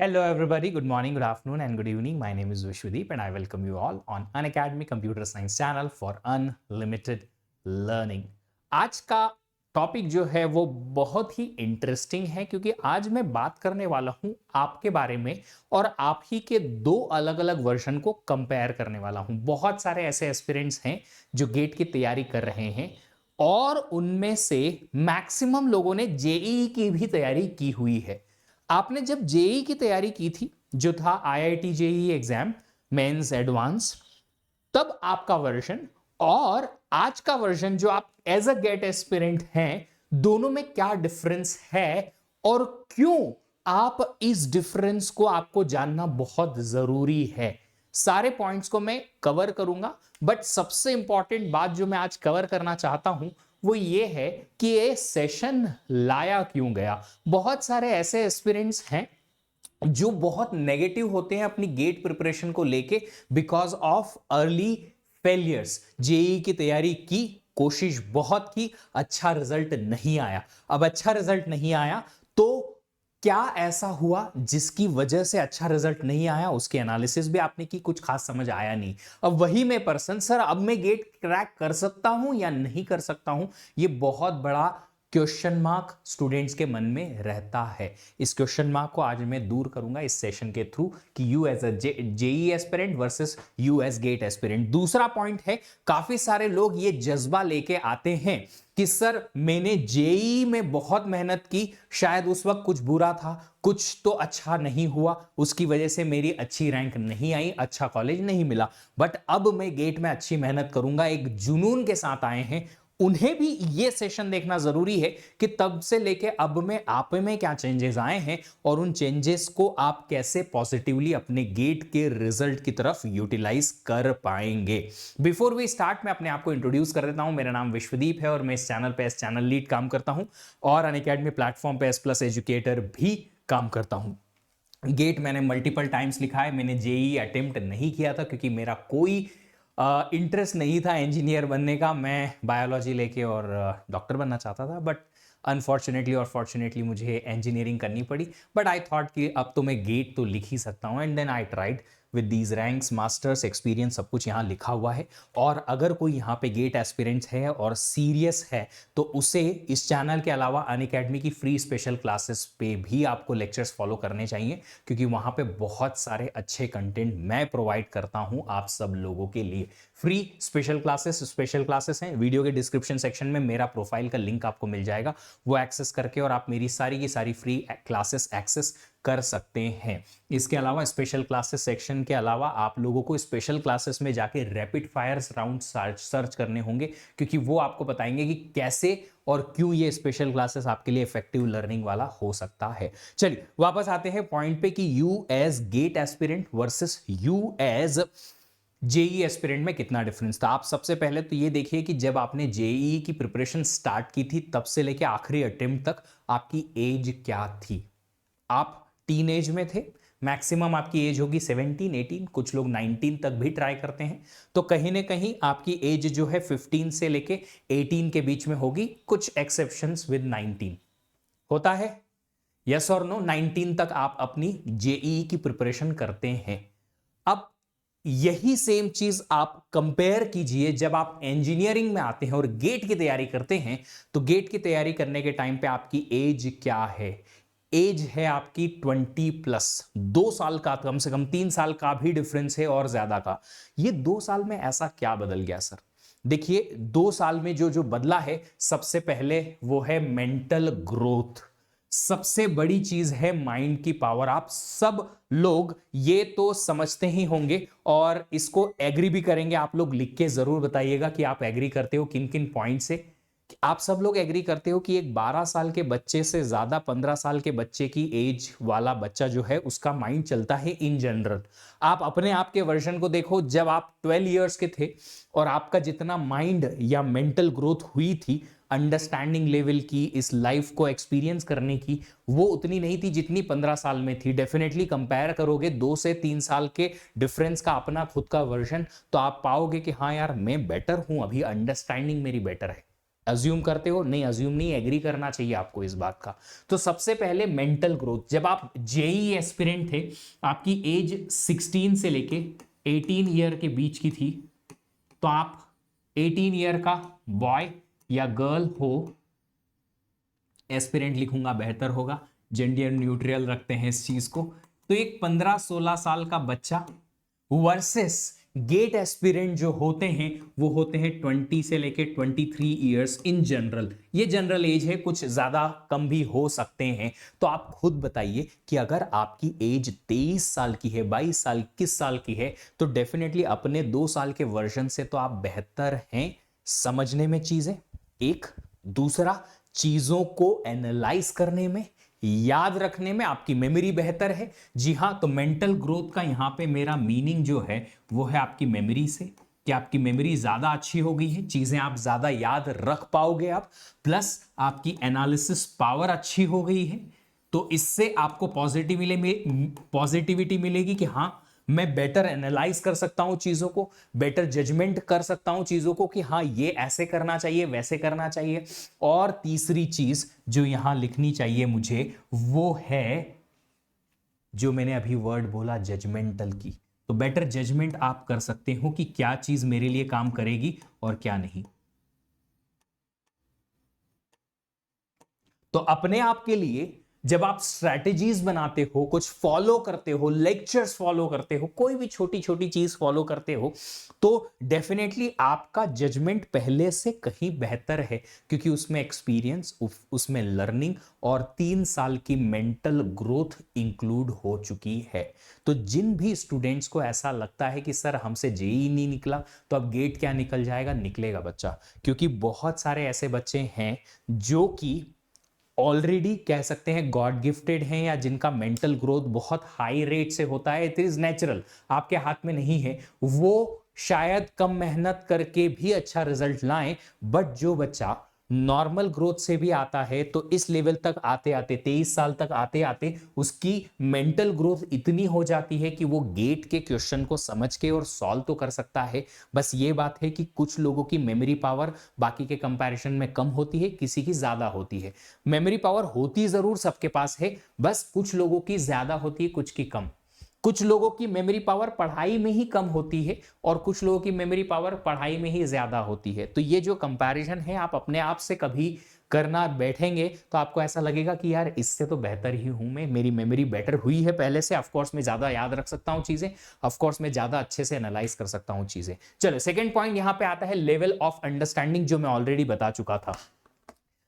Hello, everybody. Good morning, good afternoon, and good evening. My name is Vishwadeep, and I welcome you all on Unacademy Computer Science channel for Unlimited Learning. आज का topic जो है वो बहुत ही interesting है क्योंकि आज मैं बात करने वाला हूं आपके बारे में और आप ही के दो अलग अलग वर्जन को कंपेयर करने वाला हूं। बहुत सारे ऐसे एस्पिरेंट्स हैं जो गेट की तैयारी कर रहे हैं और उनमें से मैक्सिमम लोगों ने जेईई की भी तैयारी की हुई है। आपने जब जेई की तैयारी की थी जो था IIT JEE exam mains advance, तब आपका वर्जन और आज का वर्जन जो आप एज अ गेट एस्पिरेंट हैं, दोनों में क्या डिफरेंस है और क्यों आप इस डिफरेंस को आपको जानना बहुत जरूरी है। सारे पॉइंट्स को मैं कवर करूंगा, बट सबसे इंपॉर्टेंट बात जो मैं आज कवर करना चाहता हूं वो ये है कि ये सेशन लाया क्यों गया। बहुत सारे ऐसे एस्पिरेंट्स हैं जो बहुत नेगेटिव होते हैं अपनी गेट प्रिपरेशन को लेके because of early failures. JEE की तैयारी की, कोशिश बहुत की, अच्छा रिजल्ट नहीं आया। अब अच्छा रिजल्ट नहीं आया तो क्या ऐसा हुआ जिसकी वजह से अच्छा रिजल्ट नहीं आया, उसके एनालिसिस भी आपने की, कुछ खास समझ आया नहीं। अब वही मैं पर्सन, सर अब मैं गेट क्रैक कर सकता हूं या नहीं कर सकता हूं, ये बहुत बड़ा क्वेश्चन मार्क स्टूडेंट्स के मन में रहता है। इस क्वेश्चन मार्क को आज मैं दूर करूंगा इस सेशन के थ्रू कि you as a JEE aspirant versus you as GATE aspirant. दूसरा पॉइंट है, काफी सारे लोग ये जज्बा लेके आते हैं कि सर मैंने जेई में बहुत मेहनत की, शायद उस वक्त कुछ बुरा था, कुछ तो अच्छा नहीं हुआ, उसकी वजह से मेरी अच्छी रैंक नहीं आई, अच्छा कॉलेज नहीं मिला, बट अब मैं गेट में अच्छी मेहनत करूंगा, एक जुनून के साथ आए हैं। उन्हें भी ये सेशन देखना जरूरी है कि तब से लेके अब में आप में क्या चेंजेस आए हैं और उन चेंजेस को आप कैसे पॉजिटिवली अपने गेट के रिजल्ट की तरफ यूटिलाइज कर पाएंगे। बिफोर वी स्टार्ट, मैं अपने आप को इंट्रोड्यूस कर देता हूं। मेरा नाम विश्वदीप है और मैं इस चैनल पे एस चैनल लीड काम करता हूं और अनअकैडमी प्लेटफॉर्म पे एस प्लस एजुकेटर भी काम करता हूं। गेट मैंने मल्टीपल टाइम्स लिखा है, मैंने जेई अटेम्प्ट नहीं किया था क्योंकि मेरा कोई इंटरेस्ट नहीं था इंजीनियर बनने का। मैं बायोलॉजी लेके और डॉक्टर बनना चाहता था, बट अनफॉर्चुनेटली और फॉर्चुनेटली मुझे इंजीनियरिंग करनी पड़ी। बट आई थॉट कि अब तो मैं गेट तो लिख ही सकता हूँ, and then I tried with these ranks, masters, experience, सब कुछ यहाँ लिखा हुआ है। और अगर कोई यहाँ पे गेट एस्पिरेंट्स है और सीरियस है तो उसे इस चैनल के अलावा अनअकैडमी की फ्री स्पेशल क्लासेस पे भी आपको लेक्चर्स फॉलो करने चाहिए, क्योंकि वहाँ पे बहुत सारे अच्छे कंटेंट मैं प्रोवाइड करता हूँ आप सब लोगों के लिए। फ्री स्पेशल क्लासेस हैं, वीडियो के डिस्क्रिप्शन सेक्शन में मेरा प्रोफाइल का लिंक आपको मिल जाएगा, वो एक्सेस करके और आप मेरी सारी की सारी फ्री क्लासेस एक्सेस कर सकते हैं। इसके अलावा स्पेशल क्लासेस सेक्शन के अलावा आप लोगों को स्पेशल क्लासेस में जाके रैपिड फायर्स राउंड सर्च करने होंगे, क्योंकि वो आपको बताएंगे कि कैसे और क्यों ये स्पेशल क्लासेस आपके लिए इफेक्टिव लर्निंग वाला हो सकता है। चलिए वापस आते हैं पॉइंट पे कि you as GATE aspirant versus you as JEE aspirant में कितना डिफरेंस था। आप सबसे पहले तो ये देखिए कि जब आपने जेई की प्रिपरेशन स्टार्ट की थी तब से लेके आखिरी अटेम्प्ट तक आपकी एज क्या थी। आप टीन एज में थे, मैक्सिमम आपकी एज होगी 17 18, कुछ लोग 19 तक भी ट्राई करते हैं, तो कहीं ना कहीं आपकी एज जो है 15 से लेके 18 के बीच में होगी, कुछ एक्सेप्शंस विद 19 होता है। यस और नो, 19 तक आप अपनी जेई की प्रिपरेशन करते हैं। अब यही सेम चीज आप कंपेयर कीजिए जब आप इंजीनियरिंग में आते हैं और गेट की तैयारी करते हैं, तो गेट की तैयारी करने के टाइम पे आपकी एज क्या है। एज है आपकी 20+, 2 साल का, कम से कम 3 साल का भी डिफरेंस है और ज्यादा का। ये 2 साल में ऐसा क्या बदल गया सर? देखिए 2 साल में जो जो बदला है, सबसे पहले वो है मेंटल ग्रोथ। सबसे बड़ी चीज है माइंड की पावर। आप सब लोग ये तो समझते ही होंगे और इसको एग्री भी करेंगे। आप लोग लिख के जरूर बताइएगा कि आप एग्री करते हो किन किन पॉइंट से। आप सब लोग एग्री करते हो कि एक 12 साल के बच्चे से ज्यादा 15 साल के बच्चे की एज वाला बच्चा जो है उसका माइंड चलता है इन जनरल। आप अपने आप के वर्जन को देखो, जब आप 12 इयर्स के थे और आपका जितना माइंड या मेंटल ग्रोथ हुई थी, अंडरस्टैंडिंग लेवल की, इस लाइफ को एक्सपीरियंस करने की, वो उतनी नहीं थी जितनी 15 साल में थी। डेफिनेटली कंपेयर करोगे 2 से 3 साल के डिफरेंस का अपना खुद का वर्जन, तो आप पाओगे कि हाँ यार मैं बेटर हूं, अभी अंडरस्टैंडिंग मेरी बेटर है। अज्यूम करते हो? नहीं, अज्यूम नहीं, एग्री करना चाहिए आपको इस बात का। तो सबसे पहले मेंटल ग्रोथ। जब आप जेई एस्पिरेंट थे, आपकी एज 16 से लेके 18 ईयर के बीच की थी, तो आप 18 ईयर का बॉय या गर्ल हो, एस्पिरेंट लिखूंगा बेहतर होगा, जेंडर न्यूट्रल रखते हैं इस चीज को। तो एक 15-16 साल का बच्चा वर्सेस गेट एस्पिरेंट जो होते हैं वो होते हैं 20 से लेके 23 ईयर्स इन जनरल। ये जनरल एज है, कुछ ज्यादा कम भी हो सकते हैं। तो आप खुद बताइए कि अगर आपकी एज 23 साल की है, 22 साल, 21 साल की है, तो डेफिनेटली अपने 2 साल के वर्जन से तो आप बेहतर हैं समझने में चीजें, एक। दूसरा, चीजों को एनालाइज करने में, याद रखने में आपकी मेमोरी बेहतर है। जी हां, तो मेंटल ग्रोथ का यहां पे मेरा मीनिंग जो है वो है आपकी मेमोरी से, कि आपकी मेमोरी ज्यादा अच्छी हो गई है, चीजें आप ज्यादा याद रख पाओगे आप, प्लस आपकी एनालिसिस पावर अच्छी हो गई है। तो इससे आपको पॉजिटिविटी मिलेगी कि हां, मैं बेटर एनालाइज कर सकता हूं चीजों को, बेटर जजमेंट कर सकता हूं चीजों को कि हाँ ये ऐसे करना चाहिए, वैसे करना चाहिए। और तीसरी चीज जो यहां लिखनी चाहिए मुझे, वो है जो मैंने अभी वर्ड बोला, जजमेंटल की। तो बेटर जजमेंट आप कर सकते हो कि क्या चीज मेरे लिए काम करेगी और क्या नहीं। तो अपने आप के लिए जब आप स्ट्रैटेजीज बनाते हो, कुछ फॉलो करते हो, लेक्चर्स फॉलो करते हो, कोई भी छोटी छोटी चीज फॉलो करते हो, तो डेफिनेटली आपका जजमेंट पहले से कहीं बेहतर है, क्योंकि उसमें एक्सपीरियंस, उसमें लर्निंग और 3 साल की मेंटल ग्रोथ इंक्लूड हो चुकी है। तो जिन भी स्टूडेंट्स को ऐसा लगता है कि सर हमसे जेई नहीं निकला, तो अब गेट क्या निकल जाएगा, निकलेगा बच्चा। क्योंकि बहुत सारे ऐसे बच्चे हैं जो कि ऑलरेडी कह सकते हैं गॉड गिफ्टेड हैं, या जिनका मेंटल ग्रोथ बहुत हाई रेट से होता है, इट इज नेचुरल, आपके हाथ में नहीं है। वो शायद कम मेहनत करके भी अच्छा रिजल्ट लाएं, बट जो बच्चा नॉर्मल ग्रोथ से भी आता है, तो इस लेवल तक आते आते, 23 साल तक आते आते उसकी मेंटल ग्रोथ इतनी हो जाती है कि वो गेट के क्वेश्चन को समझ के और सॉल्व तो कर सकता है। बस ये बात है कि कुछ लोगों की मेमोरी पावर बाकी के कंपैरिजन में कम होती है, किसी की ज्यादा होती है। मेमोरी पावर होती जरूर सबके पास है, बस कुछ लोगों की ज्यादा होती है, कुछ की कम। कुछ लोगों की मेमोरी पावर पढ़ाई में ही कम होती है और कुछ लोगों की मेमोरी पावर पढ़ाई में ही ज्यादा होती है। तो ये जो कंपैरिजन है, आप अपने आप से कभी करना बैठेंगे तो आपको ऐसा लगेगा कि यार इससे तो बेहतर ही हूं मैं, मेरी मेमोरी बेटर हुई है पहले से, ऑफकोर्स मैं ज्यादा याद रख सकता हूं चीजें, ऑफकोर्स मैं ज्यादा अच्छे से एनालाइज कर सकता हूं चीजें। चलो, सेकंड पॉइंट यहां पे आता है लेवल ऑफ अंडरस्टैंडिंग, जो मैं ऑलरेडी बता चुका था।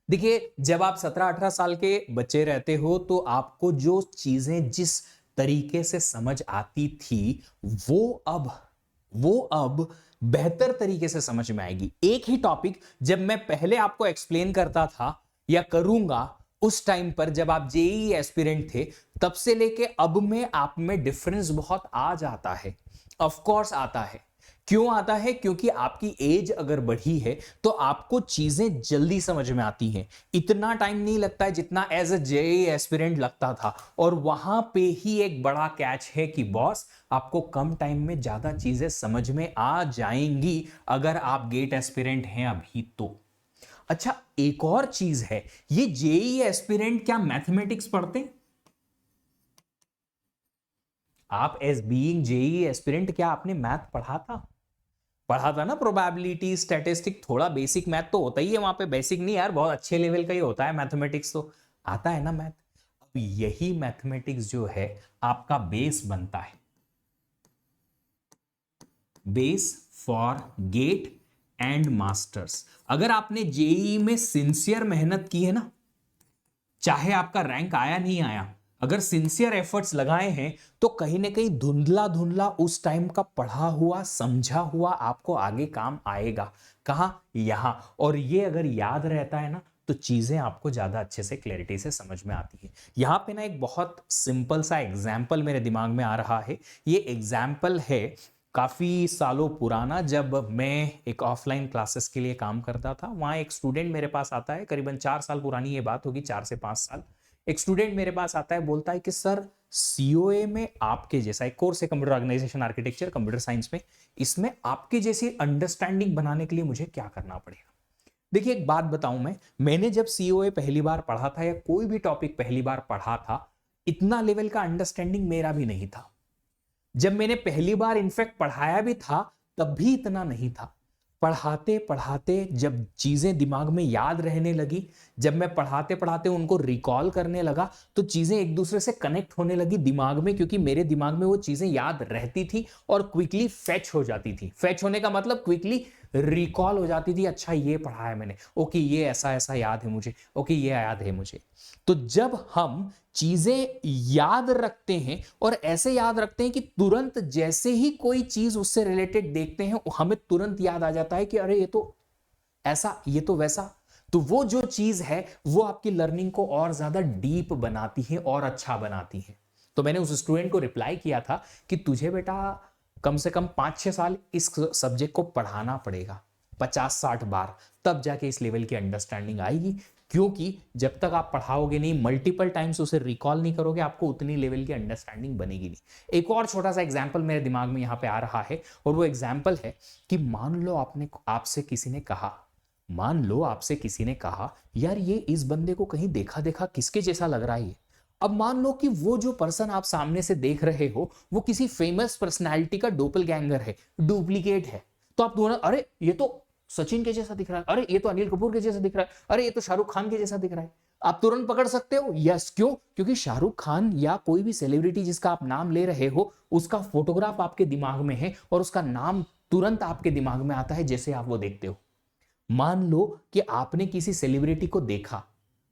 देखिए, जब आप 17-18 साल के बच्चे रहते हो, तो आपको जो चीजें जिस तरीके से समझ आती थी, वो अब बेहतर तरीके से समझ में आएगी। एक ही टॉपिक जब मैं पहले आपको एक्सप्लेन करता था या करूंगा, उस टाइम पर जब आप जेई एस्पिरेंट थे, तब से लेके अब में आप में डिफरेंस बहुत आ जाता है। ऑफ कोर्स आता है। क्यों आता है? क्योंकि आपकी एज अगर बढ़ी है तो आपको चीजें जल्दी समझ में आती हैं। इतना टाइम नहीं लगता है जितना एज अ जेईई एस्पिरेंट लगता था। और वहां पे ही एक बड़ा कैच है कि बॉस, आपको कम टाइम में ज्यादा चीजें समझ में आ जाएंगी अगर आप गेट एस्पिरेंट हैं अभी तो। अच्छा, एक और चीज है, ये जेईई एस्पिरेंट क्या मैथमेटिक्स पढ़ते हैं? आप एज बीइंग जेईई एस्पिरेंट, क्या आपने मैथ पढ़ा था ना? प्रोबेबिलिटी, स्टैटिस्टिक, थोड़ा बेसिक मैथ तो होता ही है वहां पे। बेसिक नहीं यार, बहुत अच्छे लेवल का ही होता है मैथमेटिक्स, तो आता है ना मैथ। अब यही मैथमेटिक्स जो है आपका बेस बनता है, base for GATE and masters. अगर आपने जेईई में सिंसियर मेहनत की है ना, चाहे आपका रैंक आया नहीं आया, अगर सिंसियर एफर्ट्स लगाए हैं, तो कहीं ना कहीं धुंधला धुंधला उस टाइम का पढ़ा हुआ, समझा हुआ आपको आगे काम आएगा। कहां? यहां। और ये अगर याद रहता है ना, तो चीजें आपको ज्यादा अच्छे से क्लैरिटी से समझ में आती है। यहां पे ना एक बहुत सिंपल सा एग्जाम्पल मेरे दिमाग में आ रहा है। ये एग्जाम्पल है काफ़ी सालों पुराना, जब मैं एक ऑफलाइन क्लासेस के लिए काम करता था। वहाँ एक स्टूडेंट मेरे पास आता है, करीबन 4 साल पुरानी ये बात होगी, 4 से 5 साल। एक स्टूडेंट मेरे पास आता है, बोलता है कि सर, सीओए में आपके जैसा एक कोर्स है, computer organisation architecture, computer science में, इसमें आपके जैसी अंडरस्टैंडिंग बनाने के लिए मुझे क्या करना पड़ेगा? देखिए एक बात बताऊं, मैंने जब सीओए पहली बार पढ़ा था या कोई भी टॉपिक पहली बार पढ़ा था, इतना लेवल का अंडरस्टैंडिंग मेरा भी नहीं था। जब मैंने पहली बार इनफैक्ट पढ़ाया भी था तब भी इतना नहीं था। पढ़ाते पढ़ाते जब चीजें दिमाग में याद रहने लगी, जब मैं पढ़ाते पढ़ाते उनको रिकॉल करने लगा, तो चीजें एक दूसरे से कनेक्ट होने लगी दिमाग में, क्योंकि मेरे दिमाग में वो चीजें याद रहती थी और क्विकली फेच हो जाती थी। फेच होने का मतलब क्विकली रिकॉल हो जाती थी। अच्छा ये पढ़ा है मैंने, ओके ये ऐसा ऐसा याद है मुझे, ओके ये याद है मुझे। तो जब हम चीजें याद रखते हैं और ऐसे याद रखते हैं कि तुरंत जैसे ही कोई चीज उससे रिलेटेड देखते हैं हमें तुरंत याद आ जाता है कि अरे ये तो ऐसा, ये तो वैसा, तो वो जो चीज है वो आपकी लर्निंग को और ज्यादा डीप बनाती है और अच्छा बनाती है। तो मैंने उस स्टूडेंट को रिप्लाई किया था कि तुझे बेटा कम से कम 5-6 साल इस सब्जेक्ट को पढ़ाना पड़ेगा, 50-60 बार, तब जाके इस लेवल की अंडरस्टैंडिंग आएगी। क्योंकि जब तक आप पढ़ाओगे नहीं, मल्टीपल टाइम्स उसे रिकॉल नहीं करोगे, आपको उतनी लेवल की अंडरस्टैंडिंग बनेगी नहीं। एक और छोटा सा एग्जांपल मेरे दिमाग में यहां पे आ रहा है, और वो एग्जांपल है कि मान लो आपसे किसी ने कहा यार ये इस बंदे को कहीं देखा देखा किसके जैसा लग रहा है। अब मान लो कि वो जो पर्सन आप सामने से देख रहे हो वो किसी फेमस पर्सनालिटी का डोपलगैंगर है, डुप्लीकेट है। तो आप दोनों, अरे ये तो सचिन के जैसा दिख रहा है, अरे ये तो अनिल कपूर के जैसा दिख रहा है, अरे ये तो शाहरुख खान के जैसा दिख रहा है, आप तुरंत पकड़ सकते हो। यस, क्यों? क्योंकि शाहरुख खान या कोई भी सेलिब्रिटी जिसका आप नाम ले रहे हो, उसका फोटोग्राफ आपके दिमाग में है और उसका नाम तुरंत आपके दिमाग में आता है जैसे आप वो देखते हो। मान लो कि आपने किसी सेलिब्रिटी को देखा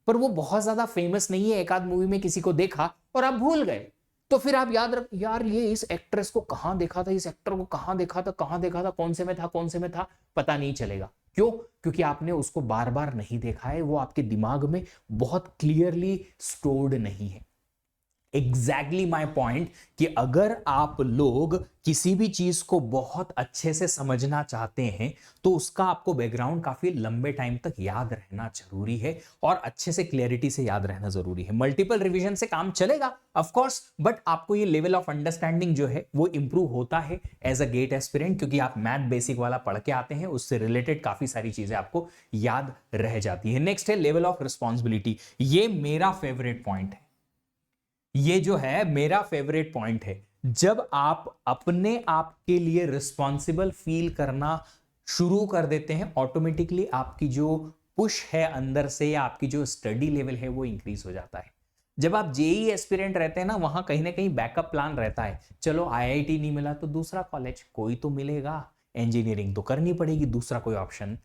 पर वो बहुत ज्यादा फेमस नहीं है, एक आध मूवी में किसी को देखा और आप भूल गए, तो फिर आप याद रख यार ये इस एक्ट्रेस को कहां देखा था, इस एक्टर को कहां देखा था, कहां देखा था, कौन से में था, पता नहीं चलेगा। क्यों? क्योंकि आपने उसको बार बार नहीं देखा है, वो आपके दिमाग में बहुत क्लियरली स्टोर्ड नहीं है। एग्जैक्टली माई पॉइंट कि अगर आप लोग किसी भी चीज को बहुत अच्छे से समझना चाहते हैं तो उसका आपको बैकग्राउंड काफी लंबे टाइम तक याद रहना जरूरी है और अच्छे से क्लैरिटी से याद रहना जरूरी है। मल्टीपल रिवीजन से काम चलेगा ऑफ कोर्स, बट आपको ये लेवल ऑफ अंडरस्टैंडिंग जो है वो इंप्रूव होता है एज अ गेट एस्पिरेंट, क्योंकि आप मैथ बेसिक वाला पढ़ के आते हैं, उससे रिलेटेड काफी सारी चीजें आपको याद रह जाती है। नेक्स्ट है लेवल ऑफ रिस्पॉन्सिबिलिटी। ये मेरा फेवरेट पॉइंट है, ये जो है मेरा फेवरेट पॉइंट है। जब आप अपने आप के लिए रिस्पॉन्सिबल फील करना शुरू कर देते हैं, ऑटोमेटिकली आपकी जो पुश है अंदर से या आपकी जो स्टडी लेवल है वो इंक्रीज हो जाता है। जब आप जेई एस्पिरेंट रहते हैं ना, वहां कहीं ना कहीं बैकअप प्लान रहता है, चलो आईआईटी नहीं मिला तो दूसरा कॉलेज कोई तो मिलेगा, इंजीनियरिंग तो करनी पड़ेगी, दूसरा कोई ऑप्शन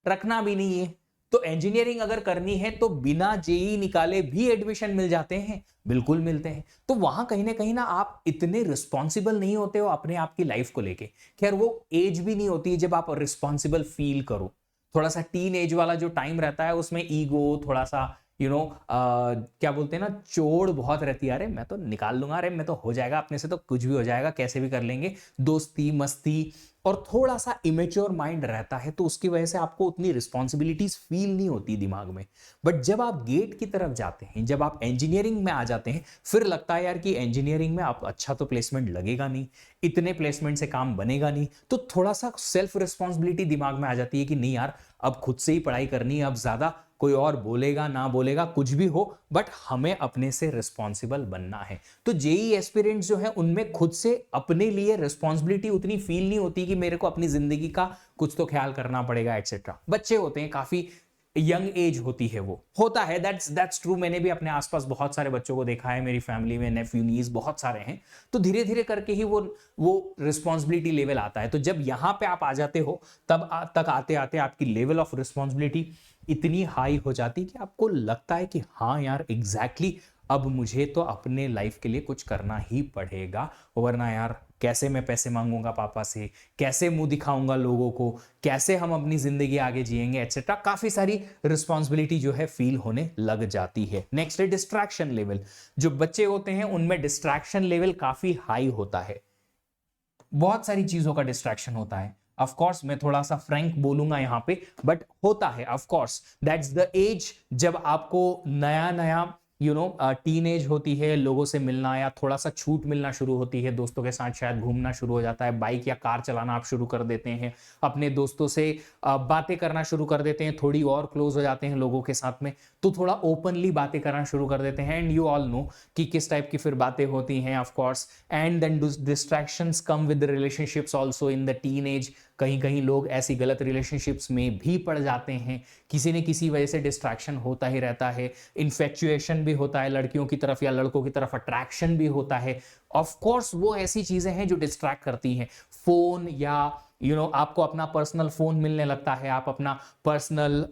रखना भी नहीं है। तो इंजीनियरिंग अगर करनी है तो बिना जेई निकाले भी एडमिशन मिल जाते हैं, बिल्कुल मिलते हैं। तो वहां कहीं ना आप इतने रिस्पॉन्सिबल नहीं होते हो अपने आप की लाइफ को लेके। खैर वो एज भी नहीं होती है जब आप रिस्पॉन्सिबल फील करो, थोड़ा सा टीन एज वाला जो टाइम रहता है उसमें ईगो थोड़ा सा क्या बोलते हैं ना, चोड़ बहुत रहती है, अरे मैं तो निकाल लूंगा, अरे मैं तो हो जाएगा, अपने से तो कुछ भी हो जाएगा, कैसे भी कर लेंगे, दोस्ती मस्ती, और थोड़ा सा इमेच्योर माइंड रहता है, तो उसकी वजह से आपको उतनी रिस्पॉन्सिबिलिटीज फील नहीं होती दिमाग में। बट जब आप गेट की तरफ जाते हैं, जब आप इंजीनियरिंग में आ जाते हैं, फिर लगता है यार कि इंजीनियरिंग में आप अच्छा तो प्लेसमेंट लगेगा नहीं, इतने प्लेसमेंट से काम बनेगा नहीं, तो थोड़ा सा सेल्फ रिस्पॉन्सिबिलिटी दिमाग में आ जाती है कि नहीं यार अब खुद से ही पढ़ाई करनी है, अब ज्यादा कोई और बोलेगा ना बोलेगा कुछ भी हो, बट हमें अपने से रिस्पॉन्सिबल बनना है। तो जेई एस्पिरेंट्स जो है उनमें खुद से अपने लिए रिस्पॉन्सिबिलिटी उतनी फील नहीं होती कि मेरे को अपनी जिंदगी का कुछ तो ख्याल करना पड़ेगा एक्सेट्रा। बच्चे होते हैं, काफी यंग एज होती है, वो होता है, दैट्स ट्रू। मैंने भी अपने आसपास बहुत सारे बच्चों को देखा है, मेरी फैमिली में नेफ्यू नीस बहुत सारे हैं, तो धीरे धीरे करके ही वो रिस्पॉन्सिबिलिटी लेवल आता है। तो जब यहां पे आप आ जाते हो तब तक आते आते आपकी लेवल ऑफ रिस्पॉन्सिबिलिटी इतनी हाई हो जाती कि आपको लगता है कि हाँ यार एग्जैक्टली अब मुझे तो अपने लाइफ के लिए कुछ करना ही पड़ेगा, वरना यार कैसे मैं पैसे मांगूंगा पापा से, कैसे मुंह दिखाऊंगा लोगों को, कैसे हम अपनी जिंदगी आगे जिएंगे एक्सेट्रा। काफी सारी रिस्पॉन्सिबिलिटी जो है फील होने लग जाती है। नेक्स्ट है डिस्ट्रैक्शन लेवल। जो बच्चे होते हैं उनमें डिस्ट्रैक्शन लेवल काफी हाई होता है, बहुत सारी चीजों का डिस्ट्रैक्शन होता है। ऑफ कोर्स मैं थोड़ा सा फ्रैंक बोलूंगा यहाँ पे, बट होता है of course, that's the edge जब आपको नया नया टीनेज होती है, लोगों से मिलना या थोड़ा सा छूट मिलना शुरू होती है, दोस्तों के साथ शायद घूमना शुरू हो जाता है, बाइक या कार चलाना आप शुरू कर देते हैं, अपने दोस्तों से बातें करना शुरू कर देते हैं, थोड़ी और क्लोज हो जाते हैं लोगों के साथ में, तो थोड़ा ओपनली बातें करना शुरू कर देते हैं। एंड यू ऑल नो कि किस टाइप की फिर बातें होती हैं of course. And then distractions come with relationships also in the teenage. कहीं कहीं लोग ऐसी गलत रिलेशनशिप्स में भी पड़ जाते हैं, किसी न किसी वजह से डिस्ट्रैक्शन होता ही रहता है। इन्फेक्चुएशन भी होता है लड़कियों की तरफ या लड़कों की तरफ, अट्रैक्शन भी होता है। ऑफ कोर्स वो ऐसी चीजें हैं जो डिस्ट्रैक्ट करती हैं। फोन या आपको अपना पर्सनल फोन मिलने लगता है, आप अपना personal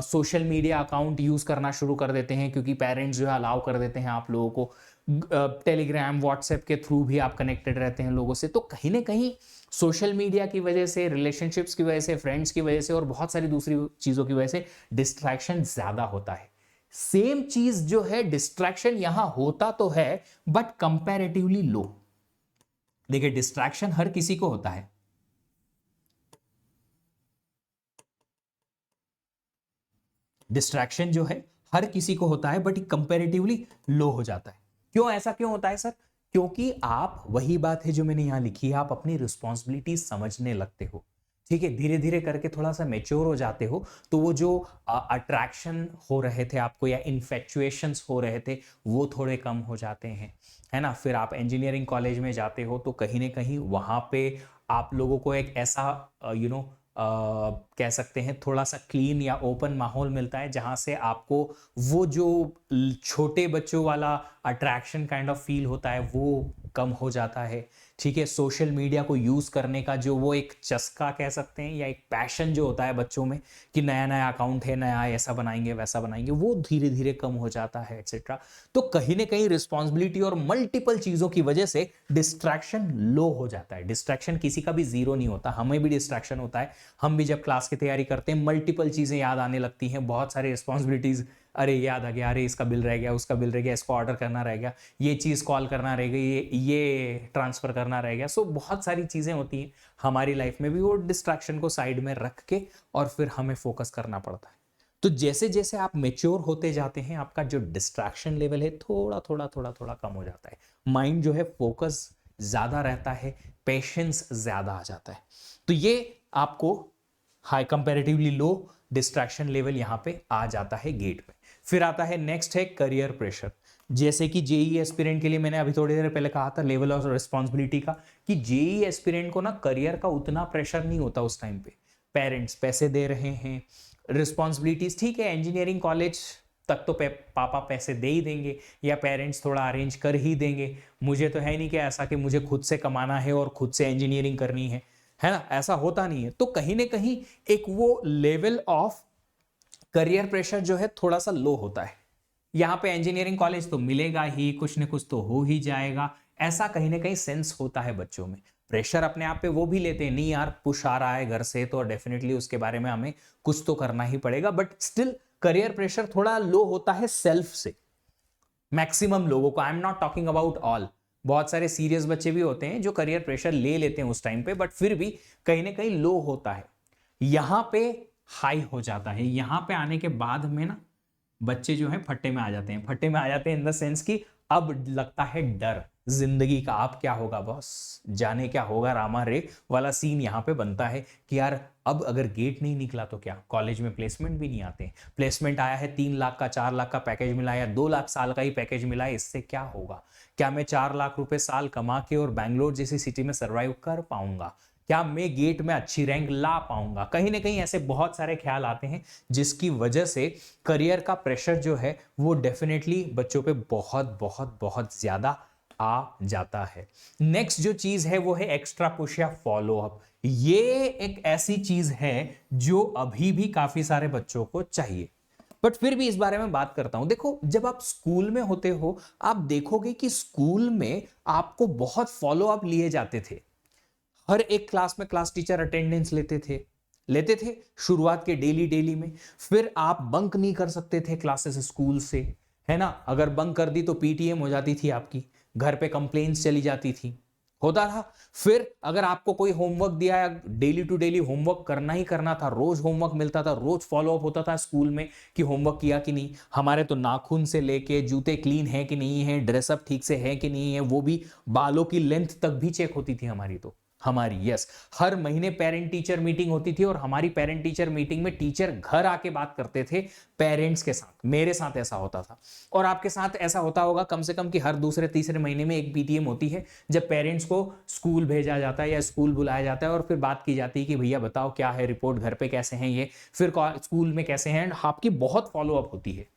social media account use करना शुरू कर देते हैं, क्योंकि पेरेंट्स जो है अलाउ कर देते हैं आप लोगों को। टेलीग्राम व्हाट्सएप के थ्रू भी आप कनेक्टेड रहते हैं लोगों से। तो कहीं ना कहीं सोशल मीडिया की वजह से, रिलेशनशिप्स की वजह से, फ्रेंड्स की वजह से और बहुत सारी दूसरी चीजों की वजह से डिस्ट्रैक्शन ज्यादा होता है। सेम चीज जो है, डिस्ट्रैक्शन यहां होता तो है बट कंपैरेटिवली लो। देखिए डिस्ट्रैक्शन हर किसी को होता है, डिस्ट्रैक्शन जो है हर किसी को होता है बट कंपैरेटिवली लो हो जाता है। क्यों, ऐसा क्यों होता है सर? क्योंकि आप, वही बात है जो मैंने यहां लिखी है, आप अपनी रिस्पॉन्सिबिलिटी समझने लगते हो। ठीक है, धीरे धीरे करके थोड़ा सा मेच्योर हो जाते हो, तो वो जो अट्रैक्शन हो रहे थे आपको या इन्फेक्चुएशंस हो रहे थे वो थोड़े कम हो जाते हैं, है ना। फिर आप इंजीनियरिंग कॉलेज में जाते हो तो कहीं ना कहीं वहां पे आप लोगों को एक ऐसा कह सकते हैं थोड़ा सा क्लीन या ओपन माहौल मिलता है, जहां से आपको वो जो छोटे बच्चों वाला अट्रैक्शन काइंड ऑफ फील होता है वो कम हो जाता है। ठीक है, सोशल मीडिया को यूज करने का जो वो एक चस्का कह सकते हैं या एक पैशन जो होता है बच्चों में कि नया नया अकाउंट है, नया ऐसा बनाएंगे वैसा बनाएंगे, वो धीरे धीरे कम हो जाता है एक्सेट्रा। तो कहीं ना कहीं रिस्पॉन्सिबिलिटी और मल्टीपल चीजों की वजह से डिस्ट्रैक्शन लो हो जाता है। डिस्ट्रैक्शन किसी का भी जीरो नहीं होता, हमें भी डिस्ट्रैक्शन होता है। हम भी जब क्लास की तैयारी करते हैं मल्टीपल चीजें याद आने लगती हैं, बहुत सारी रिस्पॉन्सिबिलिटीज, अरे याद आ गया, अरे इसका बिल रह गया, उसका बिल रह गया, इसको ऑर्डर करना रह गया, ये चीज़ कॉल करना रह गई, ये ट्रांसफ़र करना रह गया। सो बहुत सारी चीज़ें होती हैं हमारी लाइफ में भी, वो डिस्ट्रैक्शन को साइड में रख के और फिर हमें फोकस करना पड़ता है। तो जैसे जैसे आप मेच्योर होते जाते हैं, आपका जो डिस्ट्रैक्शन लेवल है थोड़ा थोड़ा थोड़ा थोड़ा कम हो जाता है, माइंड जो है फोकस ज़्यादा रहता है, पेशेंस ज़्यादा आ जाता है। तो ये आपको हाई कंपैरेटिवली लो डिस्ट्रैक्शन लेवल यहां पे आ जाता है गेट पे। फिर आता है नेक्स्ट है करियर प्रेशर। जैसे कि जेई एस्पिरेंट के लिए मैंने अभी थोड़ी देर पहले कहा था लेवल ऑफ रिस्पॉन्सिबिलिटी का, कि जेई एस्पिरेंट को ना करियर का उतना प्रेशर नहीं होता उस टाइम पे। पेरेंट्स पैसे दे रहे हैं, रिस्पॉन्सिबिलिटीज ठीक है, इंजीनियरिंग कॉलेज तक तो पापा पैसे दे ही देंगे या पेरेंट्स थोड़ा अरेंज कर ही देंगे। मुझे तो है नहीं कि ऐसा कि मुझे खुद से कमाना है और खुद से इंजीनियरिंग करनी है ना, ऐसा होता नहीं है। तो कहीं ना कहीं एक वो लेवल ऑफ करियर प्रेशर जो है थोड़ा सा लो होता है। यहां पे इंजीनियरिंग कॉलेज तो मिलेगा ही, कुछ न कुछ तो हो ही जाएगा, ऐसा कहीं ना कहीं सेंस होता है बच्चों में। प्रेशर अपने आप पे वो भी लेते हैं, नहीं यार पुश आ रहा है घर से तो डेफिनेटली उसके बारे में हमें कुछ तो करना ही पड़ेगा, बट स्टिल करियर प्रेशर थोड़ा लो होता है सेल्फ से। मैक्सिमम लोगों को, I am not talking about all, बहुत सारे सीरियस बच्चे भी होते हैं जो करियर प्रेशर ले लेते हैं उस टाइम पे, बट फिर भी कहीं ना कहीं लो होता है। यहां पे हाई हो जाता है, यहां पे आने के बाद में ना बच्चे जो है फट्टे में आ जाते हैं। फट्टे में आ जाते हैं इन द सेंस कि अब लगता है डर जिंदगी का, अब क्या होगा बॉस, जाने क्या होगा रामा रे वाला सीन यहाँ पे बनता है कि यार अब अगर गेट नहीं निकला तो क्या, कॉलेज में प्लेसमेंट भी नहीं आते, प्लेसमेंट आया है 3 लाख का, 4 लाख का पैकेज मिला या 2 लाख साल का ही पैकेज मिला है, इससे क्या होगा? क्या मैं 4 लाख रुपए साल कमा के और बैंगलोर जैसी सिटी में सर्वाइव कर पाऊंगा? क्या मैं गेट में अच्छी रैंक ला पाऊंगा? कहीं ना कहीं ऐसे बहुत सारे ख्याल आते हैं जिसकी वजह से करियर का प्रेशर जो है वो डेफिनेटली बच्चों पे बहुत बहुत बहुत ज्यादा आ जाता है। नेक्स्ट जो चीज है वो है एक्स्ट्रा पुश या फॉलो अप। ये एक ऐसी चीज है जो अभी भी काफी सारे बच्चों को चाहिए, बट फिर भी इस बारे में बात करता हूं। देखो जब आप स्कूल में होते हो आप देखोगे कि स्कूल में आपको बहुत फॉलो अप लिए जाते थे। हर एक क्लास में क्लास टीचर अटेंडेंस लेते थे शुरुआत के डेली में। फिर आप बंक नहीं कर सकते थे क्लासेस स्कूल से, है ना। अगर बंक कर दी तो पीटीएम हो जाती थी आपकी, घर पे कंप्लेंट्स चली जाती थी, होता था। फिर अगर आपको कोई होमवर्क दिया है, डेली टू डेली होमवर्क करना ही करना था, रोज होमवर्क मिलता था, रोज फॉलो अप होता था स्कूल में कि होमवर्क किया कि नहीं। हमारे तो नाखून से लेके जूते क्लीन है कि नहीं है, ड्रेसअप ठीक से है कि नहीं है, वो भी बालों की लेंथ तक भी चेक होती थी हमारी। तो हमारी यस, हर महीने पेरेंट टीचर मीटिंग होती थी, और हमारी पेरेंट टीचर मीटिंग में टीचर घर आके बात करते थे पेरेंट्स के साथ। मेरे साथ ऐसा होता था, और आपके साथ ऐसा होता होगा कम से कम कि हर दूसरे तीसरे महीने में एक पीटीएम होती है, जब पेरेंट्स को स्कूल भेजा जाता है या स्कूल बुलाया जाता है, और फिर बात की जाती है कि भैया बताओ क्या है रिपोर्ट, घर पे कैसे हैं ये, फिर स्कूल में कैसे हैं, आपकी बहुत फॉलो अप होती है।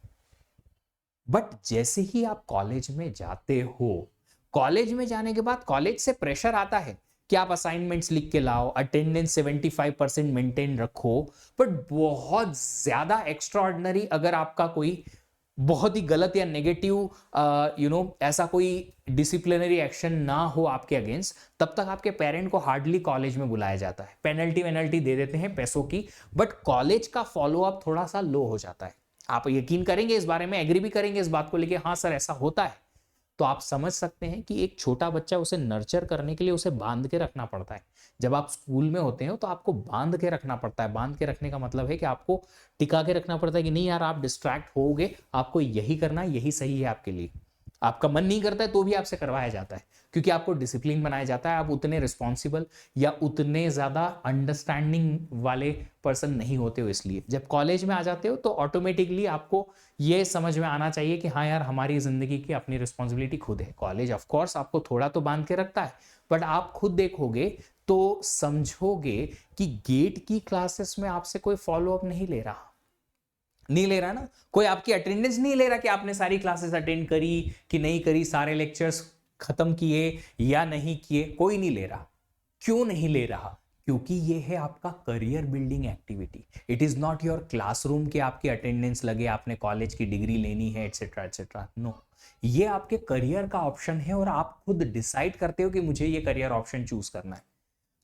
बट जैसे ही आप कॉलेज में जाते हो, कॉलेज में जाने के बाद कॉलेज से प्रेशर आता है कि आप असाइनमेंट्स लिख के लाओ, अटेंडेंस 75% मेंटेन रखो। बट बहुत ज्यादा एक्स्ट्रा ऑर्डिनरी अगर आपका कोई बहुत ही गलत या नेगेटिव ऐसा कोई डिसिप्लिनरी एक्शन ना हो आपके अगेंस्ट, तब तक आपके पेरेंट को हार्डली कॉलेज में बुलाया जाता है। पेनल्टी दे देते हैं पैसों की, बट कॉलेज का फॉलो अप थोड़ा सा लो हो जाता है। आप यकीन करेंगे इस बारे में, एग्री भी करेंगे इस बात को लेके, हाँ सर ऐसा होता है। तो आप समझ सकते हैं कि एक छोटा बच्चा, उसे नर्चर करने के लिए उसे बांध के रखना पड़ता है। जब आप स्कूल में होते हो तो आपको बांध के रखना पड़ता है। बांध के रखने का मतलब है कि आपको टिका के रखना पड़ता है कि नहीं यार आप डिस्ट्रैक्ट होगे, आपको यही करना है, यही सही है आपके लिए। आपका मन नहीं करता है तो भी आपसे करवाया जाता है, क्योंकि आपको डिसिप्लिन बनाया जाता है। आप उतने रिस्पॉन्सिबल या उतने ज्यादा अंडरस्टैंडिंग वाले पर्सन नहीं होते हो। इसलिए जब कॉलेज में आ जाते हो तो ऑटोमेटिकली आपको ये समझ में आना चाहिए कि हाँ यार हमारी जिंदगी की अपनी रिस्पॉन्सिबिलिटी खुद है। कॉलेज ऑफ कोर्स आपको थोड़ा तो बांध के रखता है, बट आप खुद देखोगे तो समझोगे कि गेट की क्लासेस में आपसे कोई फॉलो अप नहीं ले रहा ना, कोई आपकी अटेंडेंस नहीं ले रहा कि आपने सारी क्लासेस अटेंड करी कि नहीं करी, सारे लेक्चर्स खत्म किए या नहीं किए, कोई नहीं ले रहा। क्यों नहीं ले रहा? क्योंकि ये है आपका career building activity. It is not your classroom के आपकी अटेंडेंस लगे, आपने कॉलेज की डिग्री लेनी है एटसेट्रा एटसेट्रा। नो, ये आपके करियर का ऑप्शन है, और आप खुद डिसाइड करते हो कि मुझे ये करियर ऑप्शन चूज करना है।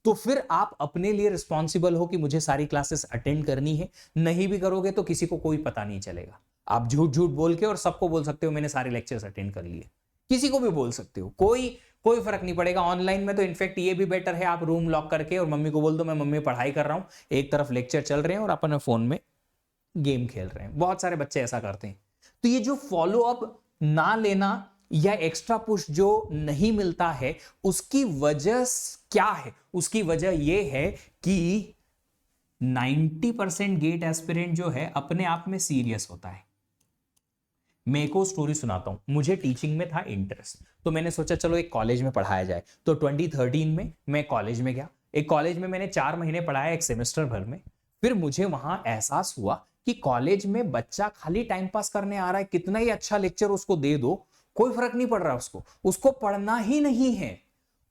तो फिर आप अपने लिए रिस्पॉन्सिबल हो कि मुझे सारी क्लासेस अटेंड करनी है। नहीं भी करोगे तो किसी को कोई पता नहीं चलेगा। आप झूठ झूठ बोल के और सबको बोल सकते हो मैंने सारे लेक्चर्स अटेंड कर लिए, किसी को भी बोल सकते हो, कोई कोई फर्क नहीं पड़ेगा। ऑनलाइन में तो इनफैक्ट ये भी बेटर है, आप रूम लॉक करके और मम्मी को बोल दो मैं मम्मी पढ़ाई कर रहा हूं, एक तरफ लेक्चर चल रहे हैं और अपने फोन में गेम खेल रहे हैं। बहुत सारे बच्चे ऐसा करते हैं। तो ये जो फॉलो अप ना लेना या एक्स्ट्रा पुश जो नहीं मिलता है, उसकी वजह क्या है? उसकी वजह यह है कि 90% गेट एस्पिरेंट जो है अपने आप में सीरियस होता है। मैं एक और स्टोरी सुनाता हूं। मुझे टीचिंग में था इंटरेस्ट, तो मैंने सोचा चलो एक कॉलेज में पढ़ाया जाए। तो 2013 में मैं कॉलेज में गया। एक कॉलेज में मैंने 4 महीने पढ़ाया, एक सेमेस्टर भर में। फिर मुझे वहां एहसास हुआ कि कॉलेज में बच्चा खाली टाइम पास करने आ रहा है, कितना ही अच्छा लेक्चर उसको दे दो कोई फर्क नहीं पड़ रहा। उसको पढ़ना ही नहीं है,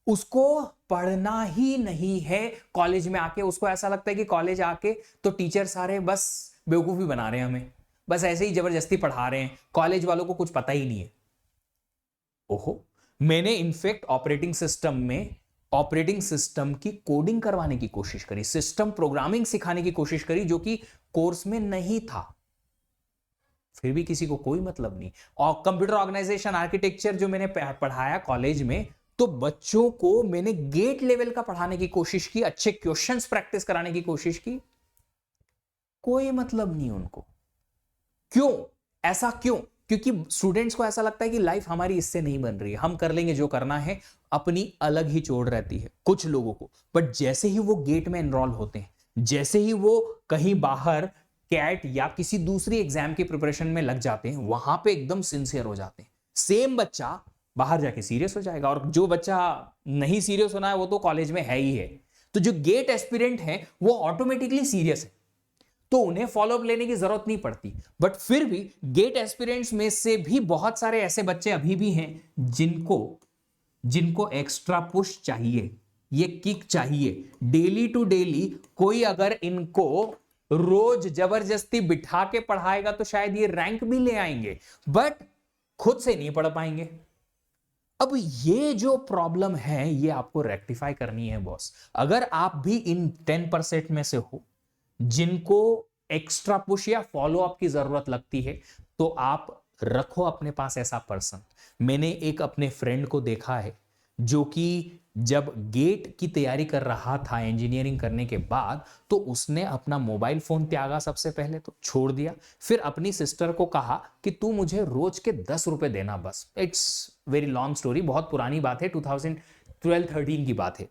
उसको पढ़ना ही नहीं है। कॉलेज में आके उसको ऐसा लगता है कि कॉलेज आके तो टीचर सारे बस बेवकूफी बना रहे हैं हमें, बस ऐसे ही जबरदस्ती पढ़ा रहे हैं, कॉलेज वालों को कुछ पता ही नहीं है। ओहो, मैंने इनफैक्ट ऑपरेटिंग सिस्टम की कोडिंग करवाने की कोशिश करी, सिस्टम प्रोग्रामिंग सिखाने की कोशिश करी, जो कि कोर्स में नहीं था। फिर भी किसी को कोई मतलब नहीं। और कंप्यूटर ऑर्गेनाइजेशन आर्किटेक्चर जो मैंने पढ़ाया कॉलेज में, तो बच्चों को मैंने गेट लेवल का पढ़ाने की कोशिश की, अच्छे क्वेश्चंस प्रैक्टिस कराने की कोशिश की, कोई मतलब नहीं उनको। क्यों? ऐसा क्यों? क्योंकि स्टूडेंट्स को ऐसा लगता है कि लाइफ हमारी इससे नहीं बन रही है, हम कर लेंगे जो करना है। अपनी अलग ही चोट रहती है कुछ लोगों को। बट जैसे ही वो गेट में एनरोल होते हैं, जैसे ही वो कहीं बाहर कैट या किसी दूसरी एग्जाम की प्रिपरेशन में लग जाते हैं, वहां पे एकदम सिंसियर हो जाते हैं। सेम बच्चा बाहर जाके सीरियस हो जाएगा, और जो बच्चा नहीं सीरियस होना है वो तो कॉलेज में है ही है। तो जो गेट एस्पिरेंट है वो ऑटोमेटिकली सीरियस है, तो उन्हें फॉलोअप लेने की जरूरत नहीं पड़ती। बट फिर भी गेट एस्पिरेंट्स में से भी बहुत सारे ऐसे बच्चे अभी भी हैं जिनको एक्स्ट्रा पुश चाहिए, ये किक चाहिए डेली टू डेली। कोई अगर इनको रोज जबरदस्ती बिठा के पढ़ाएगा तो शायद ये रैंक भी ले आएंगे, बट खुद से नहीं पढ़ पाएंगे। अब ये जो प्रॉब्लम है ये आपको रेक्टिफाई करनी है बॉस। अगर आप भी इन 10% में से हो जिनको एक्स्ट्रा पुश या फॉलो अप की जरूरत लगती है, तो आप रखो अपने पास ऐसा पर्सन। मैंने एक अपने फ्रेंड को देखा है जो कि जब गेट की तैयारी कर रहा था इंजीनियरिंग करने के बाद, तो उसने अपना मोबाइल फोन त्यागा, सबसे पहले तो छोड़ दिया। फिर अपनी सिस्टर को कहा कि तू मुझे रोज के 10 रुपए देना बस। इट्स वेरी लॉन्ग स्टोरी, बहुत पुरानी बात है, 2012-13 की बात है।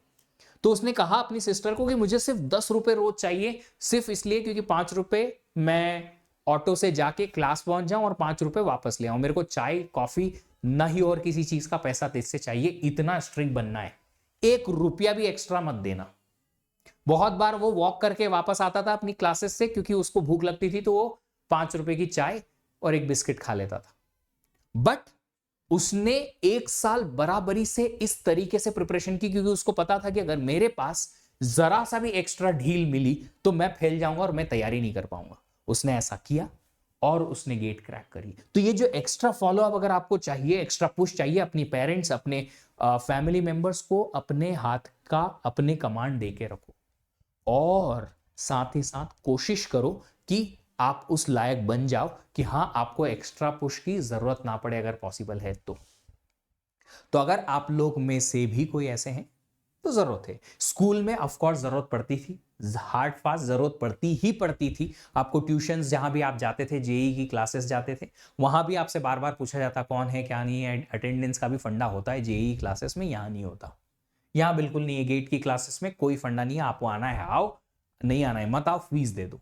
तो उसने कहा अपनी सिस्टर को कि मुझे सिर्फ 10 रुपए रोज चाहिए, सिर्फ इसलिए क्योंकि 5 रुपए मैं ऑटो से जाके क्लास पहुंच जाऊं और 5 रुपए वापस ले आऊं। मेरे को चाय कॉफी ना ही और किसी चीज का पैसा तेज चाहिए, इतना स्ट्रिक्ट बनना है, 1 रुपया भी एक्स्ट्रा मत देना। बहुत बार वो वॉक करके वापस आता था अपनी क्लासेस से, क्योंकि उसको भूख लगती थी, तो वो 5 रुपए की चाय और एक बिस्किट खा लेता था। बट उसने 1 साल बराबरी से इस तरीके से प्रिपरेशन की, क्योंकि उसको पता था कि अगर मेरे पास जरा सा भी एक्स्ट्रा ढील मिली तो मैं फैल जाऊंगा और मैं तैयारी नहीं कर पाऊंगा। उसने ऐसा किया और उसने गेट क्रैक करी। तो ये जो एक्स्ट्रा फॉलो अप अगर आपको चाहिए, एक्स्ट्रा पुश चाहिए, अपनी पेरेंट्स, अपने फैमिली मेंबर्स को अपने हाथ का अपने कमांड दे के रखो, और साथ ही साथ कोशिश करो कि आप उस लायक बन जाओ कि हां आपको एक्स्ट्रा पुश की जरूरत ना पड़े, अगर पॉसिबल है तो अगर आप लोग में से भी कोई ऐसे हैं तो जरूरत है। स्कूल में ऑफ कोर्स जरूरत पड़ती थी, हार्ड फास्ट जरूरत पड़ती थी आपको। ट्यूशंस जहां भी आप जाते थे, जेई की क्लासेस जाते थे, वहां भी आपसे बार बार पूछा जाता कौन है क्या नहीं है। अटेंडेंस का भी फंडा होता है जेई क्लासेस में, यहां नहीं होता। यहां बिल्कुल नहीं है, गेट की क्लासेस में कोई फंडा नहीं है। आपको आना है आओ, नहीं आना है मत आओ, फीस दे दो।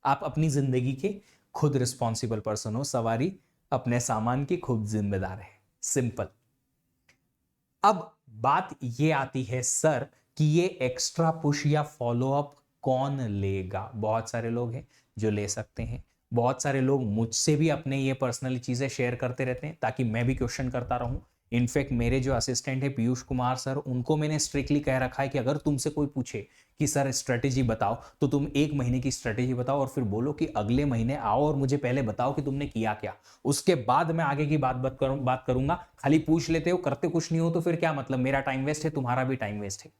आप अपनी जिंदगी के खुद रिस्पॉन्सिबल पर्सन हो, सवारी अपने सामान की खुद जिम्मेदार है, सिंपल। अब बात ये आती है सर कि ये एक्स्ट्रा पुश या फॉलो अप कौन लेगा। बहुत सारे लोग हैं जो ले सकते हैं। बहुत सारे लोग मुझसे भी अपने ये पर्सनली चीजें शेयर करते रहते हैं ताकि मैं भी क्वेश्चन करता रहूं। इनफैक्ट मेरे जो असिस्टेंट है पीयूष कुमार सर, उनको मैंने स्ट्रिक्टली कह रखा है कि अगर तुमसे कोई पूछे कि सर स्ट्रेटेजी बताओ, तो तुम 1 महीने की स्ट्रेटेजी बताओ और फिर बोलो कि अगले महीने आओ और मुझे पहले बताओ कि तुमने किया क्या, उसके बाद मैं आगे की बात करूंगा। खाली पूछ लेते हो, करते कुछ नहीं हो, तो फिर क्या मतलब, मेरा टाइम वेस्ट है, तुम्हारा भी टाइम वेस्ट है।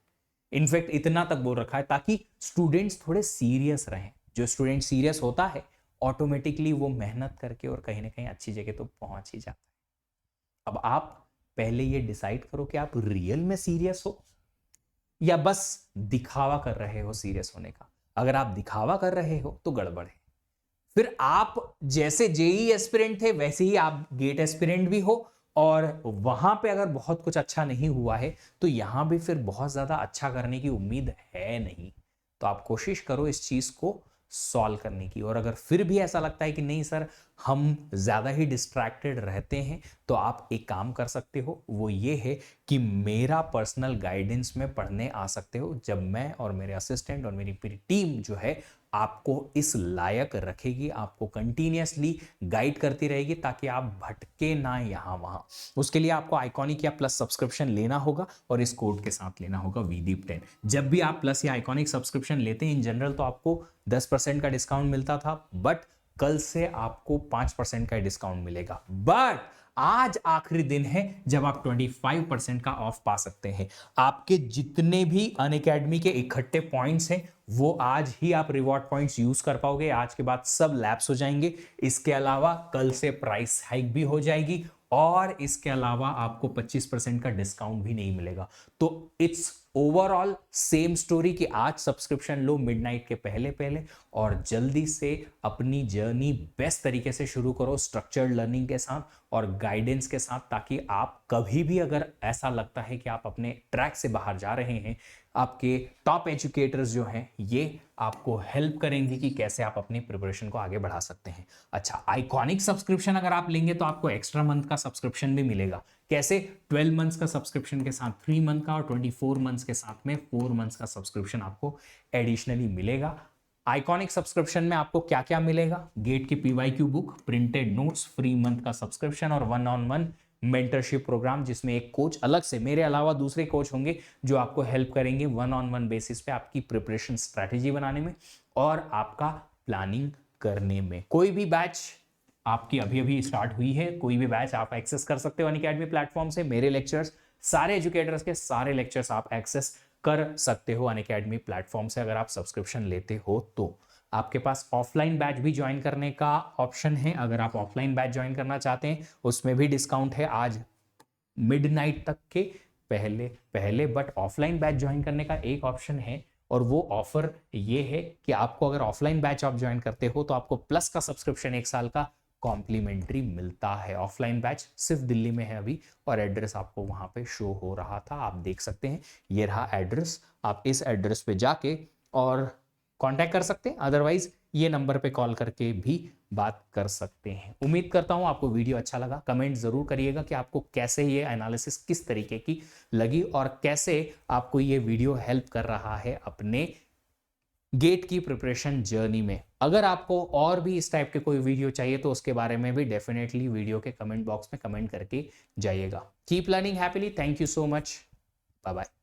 इनफैक्ट इतना तक बोल रखा है ताकि स्टूडेंट्स थोड़े सीरियस रहें। जो स्टूडेंट सीरियस होता है ऑटोमेटिकली वो मेहनत करके और कहीं ना कहीं अच्छी जगह तो पहुंच ही जाता है। अब आप पहले ये डिसाइड करो कि आप रियल में सीरियस हो या बस दिखावा कर रहे हो सीरियस होने का। अगर आप दिखावा कर रहे हो तो गड़बड़ है। फिर आप जैसे जेई एस्पिरेंट थे वैसे ही आप गेट एस्पिरेंट भी हो, और वहां पे अगर बहुत कुछ अच्छा नहीं हुआ है तो यहां भी फिर बहुत ज्यादा अच्छा करने की उम्मीद है नहीं। तो आप कोशिश करो इस चीज को सॉल्व करने की। और अगर फिर भी ऐसा लगता है कि नहीं सर हम ज्यादा ही डिस्ट्रैक्टेड रहते हैं, तो आप एक काम कर सकते हो, वो ये है कि मेरा पर्सनल गाइडेंस में पढ़ने आ सकते हो। जब मैं और मेरे असिस्टेंट और मेरी पूरी टीम जो है आपको इस लायक रखेगी, आपको कंटिन्यूअसली गाइड करती रहेगी ताकि आप भटके ना यहां वहां। उसके लिए आपको आइकॉनिक या प्लस सब्सक्रिप्शन लेना होगा और इस कोड के साथ लेना होगा VDEEP10। जब भी आप प्लस या आइकॉनिक सब्सक्रिप्शन लेते हैं इन जनरल तो आपको 10% का डिस्काउंट मिलता था, बट कल से आपको 5% का डिस्काउंट मिलेगा। बट आज आखिरी दिन है जब आप 25% का ऑफ पा सकते हैं। आपके जितने भी अनअकैडमी के इकट्ठे पॉइंट्स हैं वो आज ही आप रिवॉर्ड पॉइंट्स यूज कर पाओगे। आज के बाद सब लैप्स हो जाएंगे। इसके अलावा कल से प्राइस हाइक भी हो जाएगी और इसके अलावा आपको 25% का डिस्काउंट भी नहीं मिलेगा। तो इट्स ओवरऑल सेम स्टोरी कि आज सब्सक्रिप्शन लो मिडनाइट के पहले पहले और जल्दी से अपनी जर्नी बेस्ट तरीके से शुरू करो, स्ट्रक्चर्ड लर्निंग के साथ और गाइडेंस के साथ, ताकि आप कभी भी अगर ऐसा लगता है कि आप अपने ट्रैक से बाहर जा रहे हैं, आपके टॉप एजुकेटर्स जो हैं ये आपको हेल्प करेंगे कि कैसे आप अपनी प्रिपरेशन को आगे बढ़ा सकते हैं। अच्छा, आइकॉनिक सब्सक्रिप्शन अगर आप लेंगे तो आपको एक्स्ट्रा मंथ का सब्सक्रिप्शन भी मिलेगा। कैसे? 12 मंथ्स का सब्सक्रिप्शन के साथ 3 मंथ का और 24 मंथ्स के साथ में 4 मंथ्स का सब्सक्रिप्शन आपको एडिशनली मिलेगा। आइकॉनिक सब्सक्रिप्शन में आपको क्या क्या मिलेगा? गेट की PYQ book, printed notes, free month का सब्सक्रिप्शन और 1-on-1 मेंटरशिप प्रोग्राम, जिसमें एक कोच अलग से, मेरे अलावा दूसरे कोच होंगे जो आपको हेल्प करेंगे 1-on-1 बेसिस पे आपकी प्रिपरेशन स्ट्रैटेजी बनाने में और आपका प्लानिंग करने में। कोई भी बैच आपकी अभी अभी स्टार्ट हुई है, कोई भी बैच आप एक्सेस कर सकते हो अनअकैडमी प्लेटफॉर्म से। मेरे लेक्चर्स, सारे एजुकेटर्स के सारे लेक्चर्स आप एक्सेस कर सकते हो अनअकैडमी प्लेटफॉर्म से अगर आप सब्सक्रिप्शन लेते हो तो। आपके पास ऑफलाइन बैच भी ज्वाइन करने का ऑप्शन है। अगर आप ऑफलाइन बैच ज्वाइन करना चाहते हैं उसमें भी डिस्काउंट है आज मिडनाइट तक के पहले पहले बट ऑफलाइन बैच ज्वाइन करने का एक ऑप्शन है, और वो ऑफर ये है कि आपको अगर ऑफलाइन बैच आप ज्वाइन करते हो तो आपको प्लस का सब्सक्रिप्शन 1 साल का कॉम्प्लीमेंट्री मिलता है। ऑफलाइन बैच सिर्फ दिल्ली में है अभी, और एड्रेस आपको वहां पे शो हो रहा था, आप देख सकते हैं, ये रहा एड्रेस। आप इस एड्रेस पे जाके और कांटेक्ट कर सकते हैं, अदरवाइज ये नंबर पे कॉल करके भी बात कर सकते हैं। उम्मीद करता हूं आपको वीडियो अच्छा लगा। कमेंट जरूर करिएगा कि आपको कैसे ये एनालिसिस किस तरीके की लगी और कैसे आपको ये वीडियो हेल्प कर रहा है अपने गेट की प्रिपरेशन जर्नी में। अगर आपको और भी इस टाइप के कोई वीडियो चाहिए तो उसके बारे में भी डेफिनेटली वीडियो के कमेंट बॉक्स में कमेंट करके जाइएगा। Keep learning happily. Thank you so much. Bye bye.